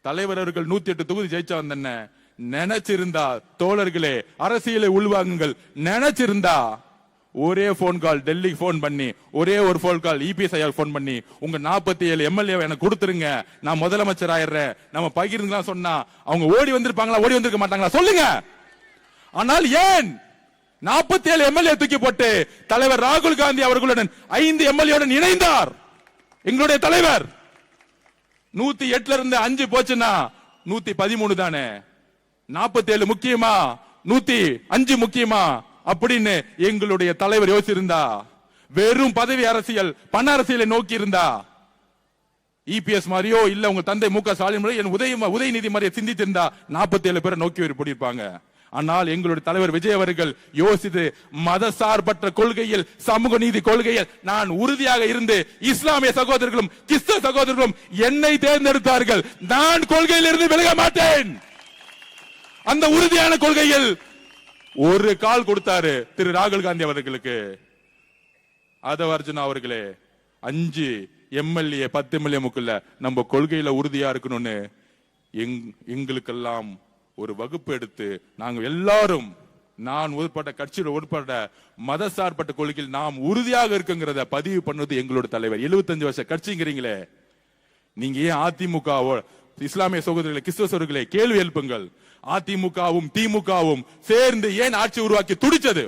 தலைவர் அவர்கள் 108 தொகுதி ஜெயிச்சா வந்தன நினைச்சிருந்தா தோழர்களே அரசியலை உள்வாங்குங்கள். நினைச்சிருந்தா ஒரே போன் கால் டெல்லி போன் பண்ணி ஒரே ஒரு போன் கால் இபிஎஸ் ஐயா போன் பண்ணி உங்க 47 எம்எல்ஏ எனக்கு கொடுத்துருங்க, நான் முதலமைச்சர் ஆயிடுறேன், நம்ம பகிர்ந்துலாம் சொன்னா அவங்க ஓடி வந்திருப்பாங்களா? ஓடி வந்திருக்க மாட்டாங்களா? சொல்லுங்க. ஆனால் ஏன் 47 எம்எல்ஏ தூக்கி போட்டு தலைவர் ராகுல் காந்தி அவர்களுடன் 5 எம்எல்ஏ இணைந்தார்? எங்களுடைய தலைவர் 108 இருந்து 5 போச்சுன்னா 113 தானே. 47 முக்கியமா 105 முக்கியமா அப்படின்னு எங்களுடைய தலைவர் யோசிச்சிருந்தா, வெறும் பதவி அரசியல் பண அரசியலை நோக்கி இருந்தா, இபிஎஸ் மாதிரியோ இல்ல உங்க தந்தை மு க ஸ்டாலின் உதயநிதி மாதிரியே சிந்தித்திருந்தா 47 பேரை நோக்கி போட்டிருப்பாங்க. ஆனால் எங்களுடைய தலைவர் விஜய் அவர்கள் யோசித்து மத சார்பற்ற கொள்கையில் சமூக நீதி கொள்கையில் நான் உறுதியாக இருந்து இஸ்லாமிய சகோதரர்களும் கிறிஸ்தவ சகோதரர்களும் என்னை தேர்ந்தெடுத்தார்கள். நான் கொள்கையில் இருந்து விலக மாட்டேன். அந்த உறுதியான கொள்கையில் ஒரு கால் கொடுத்தாரு திரு ராகுல் காந்தி அவர்களுக்கு. ஆதவ அர்ஜுனா அவர்களே, 5 எம்எல்ஏ 10 எம்எல்ஏ முக்குள்ள நம்ம கொள்கையில உறுதியா இருக்கணும்னு எங்களுக்கெல்லாம் ஒரு வகுப்பு எடுத்து நாங்க எல்லாரும், நான் உட்பட்ட கட்சியில் உட்பட்ட மத சார்பட்ட கொள்கையில் நாம் உறுதியாக இருக்குங்கிறத பதிவு பண்ணது எங்களோட தலைவர். 75 வருஷ கட்சிங்கிறீங்களே, நீங்க ஏன் அதிமுக இஸ்லாமிய சகோதரர்களை கிறிஸ்தவ சகோதரர்களை கேள்வி எழுப்புங்கள். அதிமுகவும் திமுகவும் சேர்ந்து ஏன் ஆட்சி உருவாக்கி துடிச்சது?